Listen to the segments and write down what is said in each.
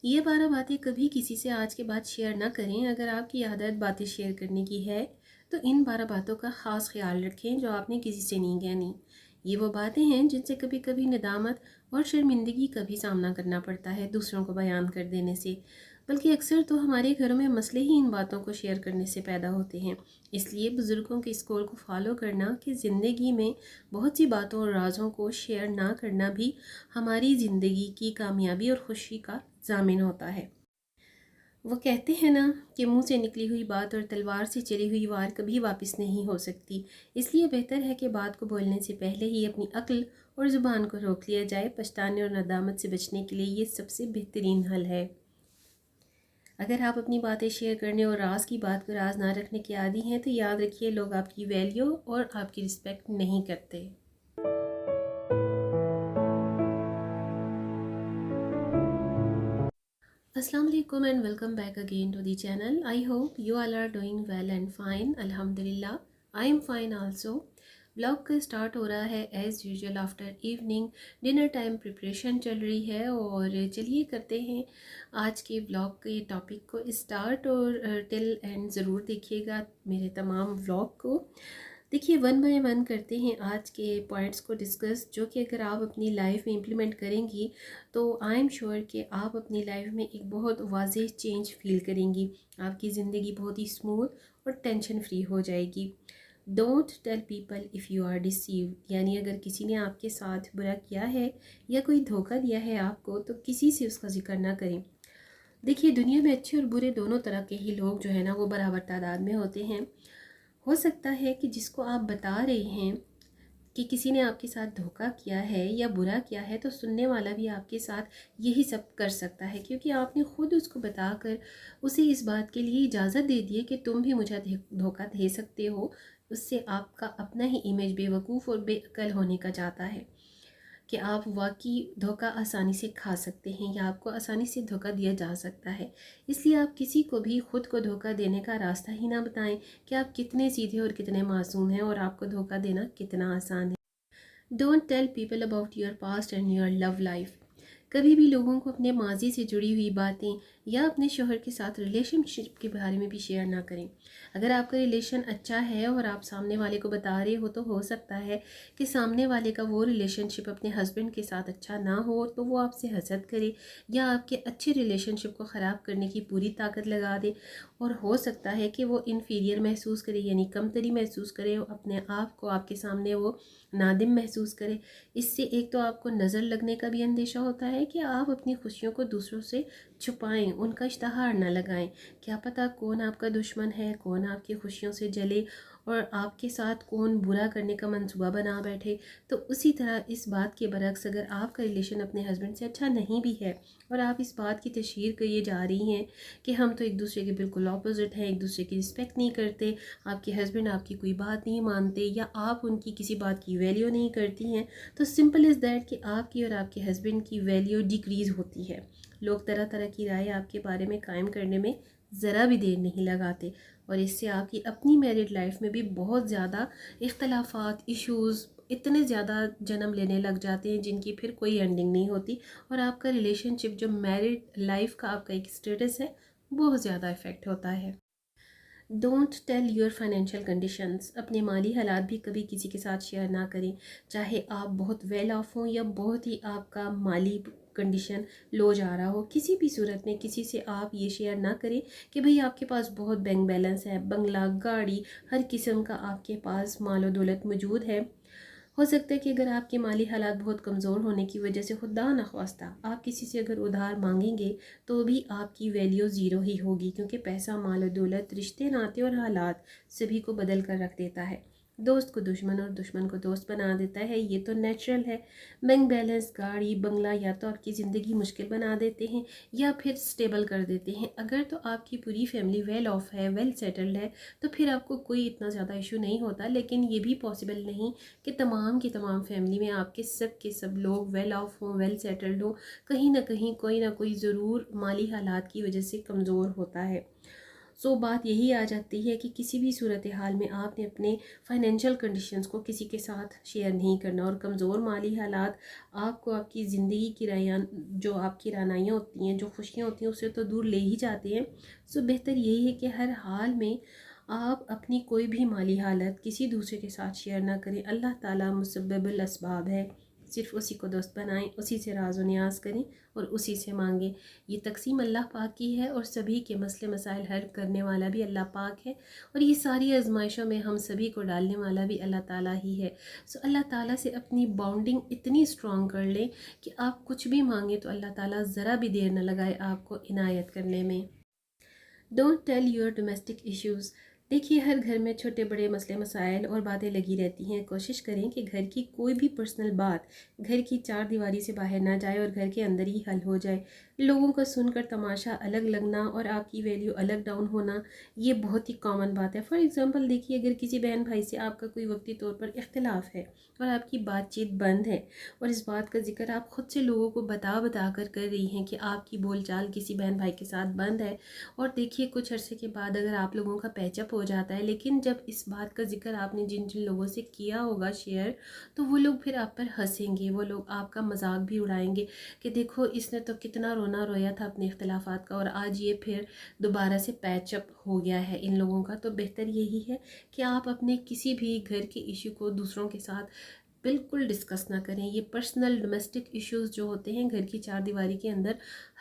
ये 12 बातें कभी किसी से आज के बाद शेयर ना करें। अगर आपकी आदत बातें शेयर करने की है तो इन 12 बातों का ख़ास ख्याल रखें जो आपने किसी से नहीं कहनी। ये वो बातें हैं जिनसे कभी कभी नदामत और शर्मिंदगी का भी सामना करना पड़ता है दूसरों को बयान कर देने से। बल्कि अक्सर तो हमारे घरों में मसले ही इन बातों को शेयर करने से पैदा होते हैं। इसलिए बुज़ुर्गों के इस कॉल को फॉलो करना कि ज़िंदगी में बहुत सी बातों और राज़ों को शेयर ना करना भी हमारी ज़िंदगी की कामयाबी और खुशी का ज़ामिन होता है। वो कहते हैं ना कि मुंह से निकली हुई बात और तलवार से चली हुई वार कभी वापस नहीं हो सकती। इसलिए बेहतर है कि बात को बोलने से पहले ही अपनी अक्ल और ज़ुबान को रोक लिया जाए। पछताने और नदामत से बचने के लिए ये सबसे बेहतरीन हल है। अगर आप अपनी बातें शेयर करने और राज की बात को राज ना रखने के आदी हैं तो याद रखिए, लोग आपकी वैल्यू और आपकी रिस्पेक्ट नहीं करते। Assalamu alaikum and welcome back again to the channel. I hope you all are doing well and fine. Alhamdulillah, I am fine also. Blog का स्टार्ट हो रहा है as usual after evening. Dinner time preparation चल रही है और चलिए करते हैं आज के ब्लॉग के टॉपिक को स्टार्ट। और टिल एंड ज़रूर देखिएगा मेरे तमाम व्लॉग को। देखिए, वन बाय वन करते हैं आज के पॉइंट्स को डिस्कस, जो कि अगर आप अपनी लाइफ में इम्प्लीमेंट करेंगी तो आई एम श्योर कि आप अपनी लाइफ में एक बहुत वाज़ेह चेंज फील करेंगी। आपकी ज़िंदगी बहुत ही स्मूथ और टेंशन फ्री हो जाएगी। Don't tell people if you are deceived, यानी अगर किसी ने आपके साथ बुरा किया है या कोई धोखा दिया है आपको तो किसी से उसका जिक्र ना करें। देखिए, दुनिया में अच्छे और बुरे दोनों तरह के ही लोग जो है ना वो बराबर तादाद में होते हैं। हो सकता है कि जिसको आप बता रहे हैं कि किसी ने आपके साथ धोखा किया है या बुरा किया है तो सुनने वाला भी आपके साथ यही सब कर सकता है, क्योंकि आपने खुद उसको बताकर उसे इस बात के लिए इजाज़त दे दी है कि तुम भी मुझे धोखा दे सकते हो। उससे आपका अपना ही इमेज बेवकूफ़ और बेअक्ल होने का जाता है कि आप वाकई धोखा आसानी से खा सकते हैं या आपको आसानी से धोखा दिया जा सकता है। इसलिए आप किसी को भी खुद को धोखा देने का रास्ता ही ना बताएं कि आप कितने सीधे और कितने मासूम हैं और आपको धोखा देना कितना आसान है। Don't tell people about your past and your love life. कभी भी लोगों को अपने माजी से जुड़ी हुई बातें या अपने शोहर के साथ रिलेशनशिप के बारे में भी शेयर ना करें। अगर आपका रिलेशन अच्छा है और आप सामने वाले को बता रहे हो सकता है कि सामने वाले का वो रिलेशनशिप अपने हस्बैंड के साथ अच्छा ना हो तो वो आपसे हसद करे या आपके अच्छे रिलेशनशिप को ख़राब करने की पूरी ताकत लगा दे। और हो सकता है कि वो इन्फीरियर महसूस करे, यानी कमतरी महसूस करे, अपने आप को आपके सामने वो नादिम महसूस करे। इससे एक तो आपको नज़र लगने का भी अंदेशा होता है कि आप अपनी खुशियों को दूसरों से छुपाएं, उनका इश्तहार ना लगाएं। क्या पता कौन आपका दुश्मन है, कौन आपकी खुशियों से जले और आपके साथ कौन बुरा करने का मंसूबा बना बैठे। तो उसी तरह इस बात के बरक्स, अगर आपका रिलेशन अपने हस्बैंड से अच्छा नहीं भी है और आप इस बात की तशहीर करिए जा रही हैं कि हम तो एक दूसरे के बिल्कुल अपोजिट हैं, एक दूसरे की रिस्पेक्ट नहीं करते, आपके हस्बैंड आपकी कोई बात नहीं मानते या आप उनकी किसी बात की वैल्यू नहीं करती हैं, तो सिंपल इज़ दैट कि आपकी और आपके हस्बैंड की वैल्यू डिक्रीज़ होती है। लोग तरह तरह की राय आपके बारे में कायम करने में ज़रा भी देर नहीं लगाते और इससे आपकी अपनी मैरिड लाइफ में भी बहुत ज़्यादा इख्तलाफात, इश्यूज़ इतने ज़्यादा जन्म लेने लग जाते हैं जिनकी फिर कोई एंडिंग नहीं होती और आपका रिलेशनशिप, जो मैरिड लाइफ का आपका एक स्टेटस है, बहुत ज़्यादा इफ़ेक्ट होता है। Don't tell your financial conditions. अपने माली हालात भी कभी किसी के साथ शेयर ना करें, चाहे आप बहुत वेल ऑफ हों या बहुत ही आपका माली कंडीशन लो जा रहा हो। किसी भी सूरत में किसी से आप ये शेयर ना करें कि भाई आपके पास बहुत बैंक बैलेंस है, बंगला, गाड़ी, हर किस्म का आपके पास मालो दौलत मौजूद है। हो सकता है कि अगर आपके माली हालात बहुत कमज़ोर होने की वजह से खुदा न ख्वास्ता आप किसी से अगर उधार मांगेंगे तो भी आपकी वैल्यू ज़ीरो ही होगी, क्योंकि पैसा, माल और दौलत, रिश्ते नाते और हालात सभी को बदल कर रख देता है। दोस्त को दुश्मन और दुश्मन को दोस्त बना देता है, ये तो नेचुरल है। बैंक बैलेंस, गाड़ी, बंगला या तो आपकी ज़िंदगी मुश्किल बना देते हैं या फिर स्टेबल कर देते हैं। अगर तो आपकी पूरी फैमिली वेल ऑफ है, वेल सेटल्ड है, तो फिर आपको कोई इतना ज़्यादा इशू नहीं होता। लेकिन ये भी पॉसिबल नहीं कि तमाम की तमाम फैमिली में आपके सब के सब लोग वेल ऑफ हों, वेल सेटल्ड हों। कहीं ना कहीं कोई ना कोई ज़रूर माली हालात की वजह से कमज़ोर होता है। سو بات یہی آ جاتی ہے کہ کسی بھی صورتحال میں آپ نے اپنے فائنینشیل کنڈیشنز کو کسی کے ساتھ شیئر نہیں کرنا، اور کمزور مالی حالات آپ کو آپ کی زندگی کی جو آپ کی رعنائیاں ہوتی ہیں، جو خوشیاں ہوتی ہیں، اسے تو دور لے ہی جاتے ہیں۔ سو بہتر یہی ہے کہ ہر حال میں آپ اپنی کوئی بھی مالی حالت کسی دوسرے کے ساتھ شیئر نہ کریں۔ اللہ تعالیٰ مسبب الاسباب ہے، صرف اسی کو دوست بنائیں، اسی سے راز و نیاز کریں اور اسی سے مانگیں۔ یہ تقسیم اللہ پاک کی ہے، اور سبھی کے مسئلے مسائل حل کرنے والا بھی اللہ پاک ہے، اور یہ ساری آزمائشوں میں ہم سبھی کو ڈالنے والا بھی اللہ تعالیٰ ہی ہے۔ سو اللہ تعالیٰ سے اپنی باؤنڈنگ اتنی اسٹرانگ کر لیں کہ آپ کچھ بھی مانگیں تو اللہ تعالیٰ ذرا بھی دیر نہ لگائے آپ کو عنایت کرنے میں۔ Don't tell your domestic issues. دیکھیے، ہر گھر میں چھوٹے بڑے مسئلے مسائل اور باتیں لگی رہتی ہیں۔ کوشش کریں کہ گھر کی کوئی بھی پرسنل بات گھر کی چار دیواری سے باہر نہ جائے اور گھر کے اندر ہی حل ہو جائے۔ لوگوں کا سن کر تماشا الگ لگنا اور آپ کی ویلیو الگ ڈاؤن ہونا، یہ بہت ہی کامن بات ہے۔ فار ایگزامپل دیکھیے، اگر کسی بہن بھائی سے آپ کا کوئی وقتی طور پر اختلاف ہے اور آپ کی بات چیت بند ہے، اور اس بات کا ذکر آپ خود سے لوگوں کو بتا کر رہی ہیں کہ آپ کی بول چال کسی بہن بھائی کے ساتھ بند ہے، اور دیکھیے کچھ عرصے کے بعد اگر آپ لوگوں کا پیچ اپ ہو جاتا ہے، لیکن جب اس بات کا ذکر آپ نے جن لوگوں سے کیا ہوگا شیئر، تو وہ لوگ پھر آپ پر ہنسیں گے، وہ لوگ آپ کا مذاق بھی اڑائیں گے کہ دیکھو اس نے تو کتنا رونا رویا تھا اپنے اختلافات کا، اور آج یہ پھر دوبارہ سے پیچ اپ ہو گیا ہے ان لوگوں کا۔ تو بہتر یہی ہے کہ آپ اپنے کسی بھی گھر کے ایشو کو دوسروں کے ساتھ بالکل ڈسکس نہ کریں۔ یہ پرسنل ڈومیسٹک ایشوز جو ہوتے ہیں گھر کی چار دیواری کے اندر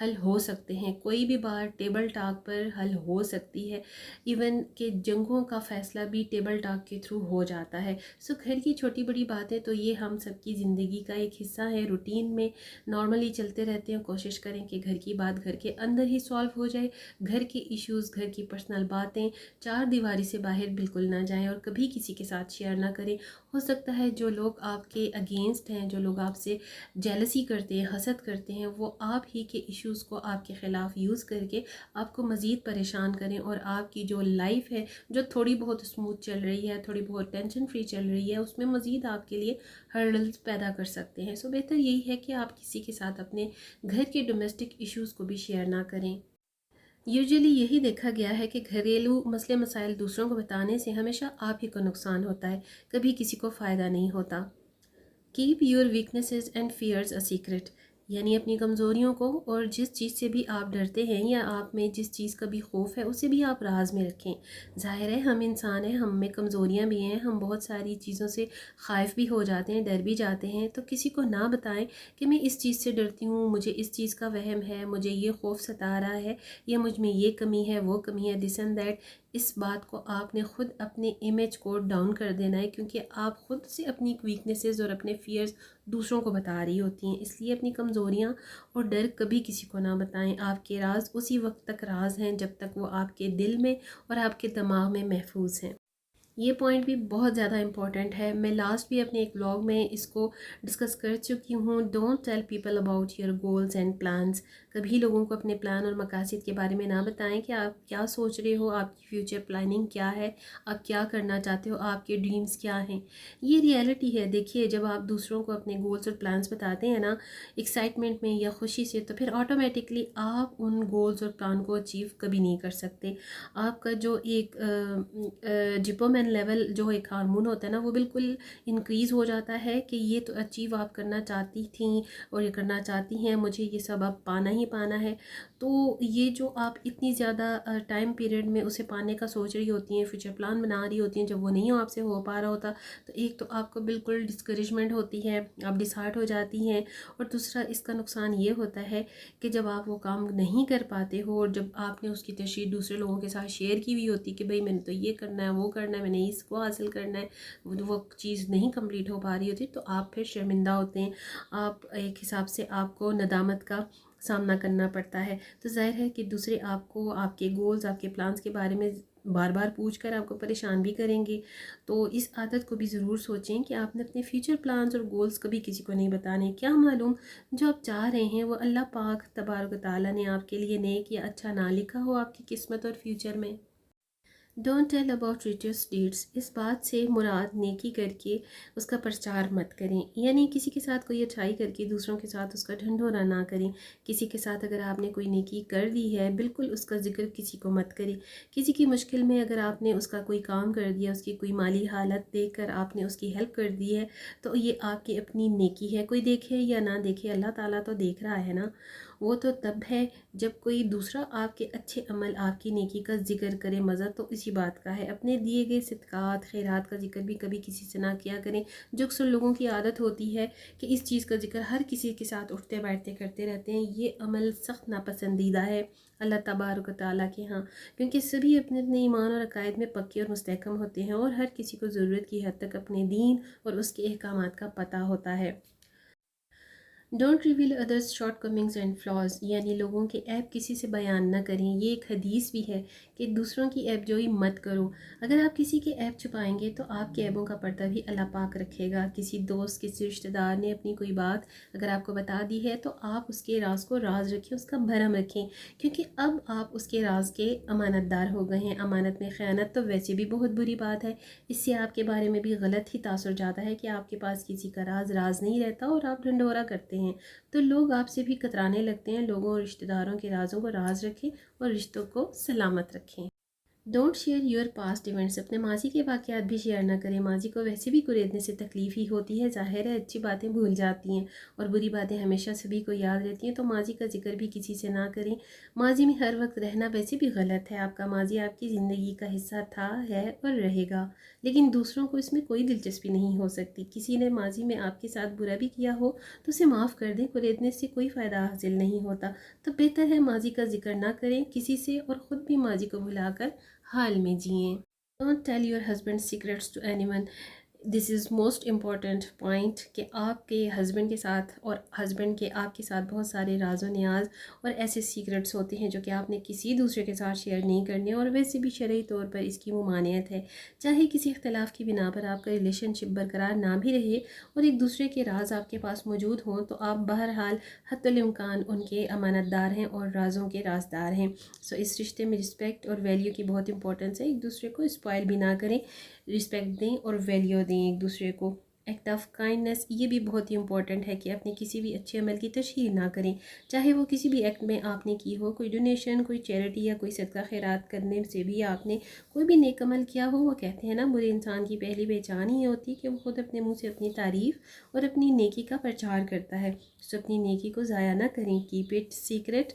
حل ہو سکتے ہیں، کوئی بھی بات ٹیبل ٹاک پر حل ہو سکتی ہے، ایون کہ جنگوں کا فیصلہ بھی ٹیبل ٹاک کے تھرو ہو جاتا ہے۔ سو گھر کی چھوٹی بڑی باتیں تو یہ ہم سب کی زندگی کا ایک حصہ ہے، روٹین میں نارملی چلتے رہتے ہیں۔ کوشش کریں کہ گھر کی بات گھر کے اندر ہی سالو ہو جائے، گھر کے ایشوز گھر کی پرسنل باتیں چار دیواری سے باہر بالکل نہ جائیں اور کبھی کسی کے ساتھ شیئر نہ کریں۔ ہو سکتا ہے جو لوگ آپ کے اگینسٹ ہیں، جو لوگ آپ سے جیلسی کرتے ہیں، حسد کرتے ہیں، وہ آپ ہی کے ایشوز کو آپ کے خلاف یوز کر کے آپ کو مزید پریشان کریں، اور آپ کی جو لائف ہے جو تھوڑی بہت اسموتھ چل رہی ہے، تھوڑی بہت ٹینشن فری چل رہی ہے، اس میں مزید آپ کے لیے ہرڈلز پیدا کر سکتے ہیں۔ سو بہتر یہی ہے کہ آپ کسی کے ساتھ اپنے گھر کے ڈومیسٹک ایشوز کو بھی شیئر نہ کریں۔ یوزلی یہی دیکھا گیا ہے کہ گھریلو مسئلے مسائل دوسروں کو بتانے سے ہمیشہ آپ ہی کو نقصان ہوتا ہے، کبھی کسی کو فائدہ نہیں ہوتا۔ Keep your weaknesses and fears a secret, یعنی اپنی کمزوریوں کو اور جس چیز سے بھی آپ ڈرتے ہیں یا آپ میں جس چیز کا بھی خوف ہے اسے بھی آپ راز میں رکھیں۔ ظاہر ہے ہم انسان ہیں، ہم میں کمزوریاں بھی ہیں، ہم بہت ساری چیزوں سے خائف بھی ہو جاتے ہیں، ڈر بھی جاتے ہیں، تو کسی کو نہ بتائیں کہ میں اس چیز سے ڈرتی ہوں، مجھے اس چیز کا وہم ہے، مجھے یہ خوف ستا رہا ہے، یا مجھ میں یہ کمی ہے، وہ کمی ہے، دس اینڈ دیٹ۔ اس بات کو آپ نے خود اپنے امیج کو ڈاؤن کر دینا ہے، کیونکہ آپ خود سے اپنی ویکنیسز اور اپنے فیئرز دوسروں کو بتا رہی ہوتی ہیں۔ اس لیے اپنی کمزوریاں اور ڈر کبھی کسی کو نہ بتائیں۔ آپ کے راز اسی وقت تک راز ہیں جب تک وہ آپ کے دل میں اور آپ کے دماغ میں محفوظ ہیں۔ یہ پوائنٹ بھی بہت زیادہ امپورٹنٹ ہے، میں لاسٹ بھی اپنے ایک بلاگ میں اس کو ڈسکس کر چکی ہوں۔ Don't tell people about your goals and plans. کبھی لوگوں کو اپنے پلان اور مقاصد کے بارے میں نہ بتائیں کہ آپ کیا سوچ رہے ہو، آپ کی فیوچر پلاننگ کیا ہے، آپ کیا کرنا چاہتے ہو، آپ کے ڈریمز کیا ہیں۔ یہ ریئلٹی ہے۔ دیکھیے، جب آپ دوسروں کو اپنے گولز اور پلانس بتاتے ہیں نا ایکسائٹمنٹ میں یا خوشی سے، تو پھر آٹومیٹکلی آپ ان گولز اور پلان کو اچیو کبھی نہیں کر سکتے۔ آپ کا جو ایک ڈپومین لیول جو ایک ہارمون ہوتا ہے نا، وہ بالکل انکریز ہو جاتا ہے کہ یہ تو اچیو آپ کرنا چاہتی تھیں اور یہ کرنا چاہتی ہیں، مجھے یہ سب اب پانا ہی پانا ہے۔ تو یہ جو آپ اتنی زیادہ ٹائم پیریڈ میں اسے پانے کا سوچ رہی ہوتی ہیں، فیوچر پلان بنا رہی ہوتی ہیں، جب وہ نہیں آپ سے ہو پا رہا ہوتا تو ایک تو آپ کو بالکل ڈسکریجمنٹ ہوتی ہے، آپ ڈسہارٹ ہو جاتی ہیں، اور دوسرا اس کا نقصان یہ ہوتا ہے کہ جب آپ وہ کام نہیں کر پاتے ہو اور جب آپ نے اس کی تشریح دوسرے لوگوں کے ساتھ شیئر کی ہوئی ہوتی کہ بھئی میں نے تو یہ کرنا ہے، وہ کرنا ہے، میں نے اس کو حاصل کرنا ہے، وہ چیز نہیں کمپلیٹ ہو پا رہی ہوتی، تو آپ پھر شرمندہ ہوتے ہیں۔ آپ ایک حساب سے آپ کو ندامت کا سامنا کرنا پڑتا ہے۔ تو ظاہر ہے کہ دوسرے آپ کو آپ کے گولز، آپ کے پلانز کے بارے میں بار بار پوچھ کر آپ کو پریشان بھی کریں گے۔ تو اس عادت کو بھی ضرور سوچیں کہ آپ نے اپنے فیوچر پلانز اور گولز کبھی کسی کو نہیں بتانے۔ کیا معلوم جو آپ چاہ رہے ہیں وہ اللہ پاک تبارک و تعالیٰ نے آپ کے لیے نیک یا اچھا نہ لکھا ہو آپ کی قسمت اور فیوچر میں۔ डोंट टेल अबाउट रिचुअस डीड्स, इस बात से मुराद नेकी करके उसका प्रचार मत करें, यानी किसी के साथ कोई अच्छाई करके दूसरों के साथ उसका ढंढोरा ना करें। किसी के साथ अगर आपने कोई नेकी कर दी है, बिल्कुल उसका जिक्र किसी को मत करें। किसी की मुश्किल में अगर आपने उसका कोई काम कर दिया, उसकी कोई माली हालत देख कर आपने उसकी हेल्प कर दी है, तो ये आपकी अपनी नेकी है। कोई देखे या ना देखे, अल्लाह ताला तो देख रहा है ना। वो तो तब है जब कोई दूसरा आपके अच्छे अमल, आपकी नेकी का जिक्र करे। मज़ा तो इसी बात का है। अपने दिए गए सदक़ात खैरात का जिक्र भी कभी किसी से ना किया करें। जो अक्सर लोगों की आदत होती है कि इस चीज़ का जिक्र हर किसी के साथ उठते बैठते करते रहते हैं, ये अमल सख्त नापसंदीदा है अल्लाह तबारक व तआला के यहाँ, क्योंकि सभी अपने अपने ईमान और अकायद में पक्के और मुस्तहकम होते हैं और हर किसी को ज़रूरत की हद तक अपने दीन और उसके अहकामात का पता होता है। Don't reveal others shortcomings and flaws, यानी लोगों के ऐप किसी से बयान ना करें। ये एक हदीस भी है कि दूसरों की ऐप जोई मत करो। अगर आप किसी के ऐप छुपाएंगे तो आपके ऐबों का पर्दा भी अल्लाह पाक रखेगा। किसी दोस्त, किसी रिश्तेदार ने अपनी कोई बात अगर आपको बता दी है तो आप उसके राज को राज रखें, उसका भरम रखें, क्योंकि अब आप उसके राज के अमानतदार हो गए हैं। अमानत में ख़यानत तो वैसे भी बहुत बुरी बात है। इससे आपके बारे में भी गलत ही तासुर जाता है कि आपके पास किसी का राज राज नहीं रहता और आप ढंढोरा करते हैं, तो लोग आपसे भी कतराने लगते हैं। लोगों और रिश्तेदारों के राजों को राज रखें और रिश्तों को सलामत रखें। Don't share your past events, अपने माजी के वाक़यात भी शेयर ना करें। माजी को वैसे भी कुरेदने से तकलीफ़ ही होती है। ज़ाहिर है अच्छी बातें भूल जाती हैं और बुरी बातें हमेशा सभी को याद रहती हैं, तो माजी का जिक्र भी किसी से ना करें। माजी में हर वक्त रहना वैसे भी गलत है। आपका माजी आपकी ज़िंदगी का हिस्सा था, है और रहेगा, लेकिन दूसरों को इसमें कोई दिलचस्पी नहीं हो सकती। किसी ने माजी में आपके साथ बुरा भी किया हो तो उसे माफ़ कर दें। कुरेदने से कोई फ़ायदा हासिल नहीं होता, तो बेहतर है माजी का जिक्र ना करें किसी से और ख़ुद भी माजी को भुलाकर हाल में जिएं। Don't tell your husband secrets to anyone, this is most important point कि आपके हस्बैंड के साथ और हस्बैंड के आपके साथ बहुत सारे राज़ व नियाज़ और ऐसे सीक्रेट्स होते हैं जो कि आपने किसी दूसरे के साथ शेयर नहीं करने, और वैसे भी शरई तौर पर इसकी ममानियत है। चाहे किसी इख्तलाफ की बिना पर आपका रिलेशनशिप बरकरार ना भी रहे और एक दूसरे के राज आपके पास मौजूद हों, तो आप बहरहाल हत्तुल इम्कान उनके अमानतदार हैं और राज़ों के राजदार हैं। सो इस रिश्ते में रिस्पेक्ट और वैल्यू की बहुत इंपॉर्टेंस है। एक दूसरे को स्पॉइल भी ना करें, रिस्पेक्ट दें और वैल्यू दें एक दूसरे को। एक्ट ऑफ काइंडनेस, ये भी बहुत ही इंपॉर्टेंट है कि अपने किसी भी अच्छे अमल की तशहीर ना करें, चाहे वो किसी भी एक्ट में आपने की हो, कोई डोनेशन, कोई चैरिटी या कोई सदका खैरात करने से भी आपने कोई भी नेक अमल किया हो। वो कहते हैं ना, बुरे इंसान की पहली पहचान ही होती है कि वो खुद अपने मुंह से अपनी तारीफ़ और अपनी नेकी का प्रचार करता है। तो अपनी नेकी को ज़ाया ना करें, keep it secret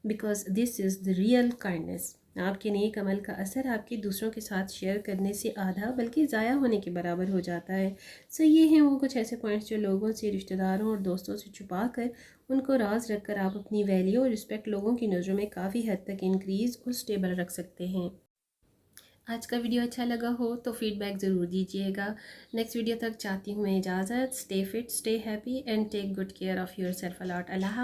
because this is the real kindness. आपके नेक अमल का असर आपके दूसरों के साथ शेयर करने से आधा बल्कि ज़ाया होने के बराबर हो जाता है। सो ये हैं वो कुछ ऐसे पॉइंट्स जो लोगों से, रिश्तेदारों और दोस्तों से छुपा कर उनको राज रख कर आप अपनी वैल्यू और रिस्पेक्ट लोगों की नज़रों में काफ़ी हद तक इंक्रीज़ और स्टेबल रख सकते हैं। आज का वीडियो अच्छा लगा हो तो फीडबैक ज़रूर दीजिएगा। नेक्स्ट वीडियो तक चाहती हूँ मैं इजाज़त। Stay fit, stay happy and take good care of yourself. अलॉट। अल्लाह।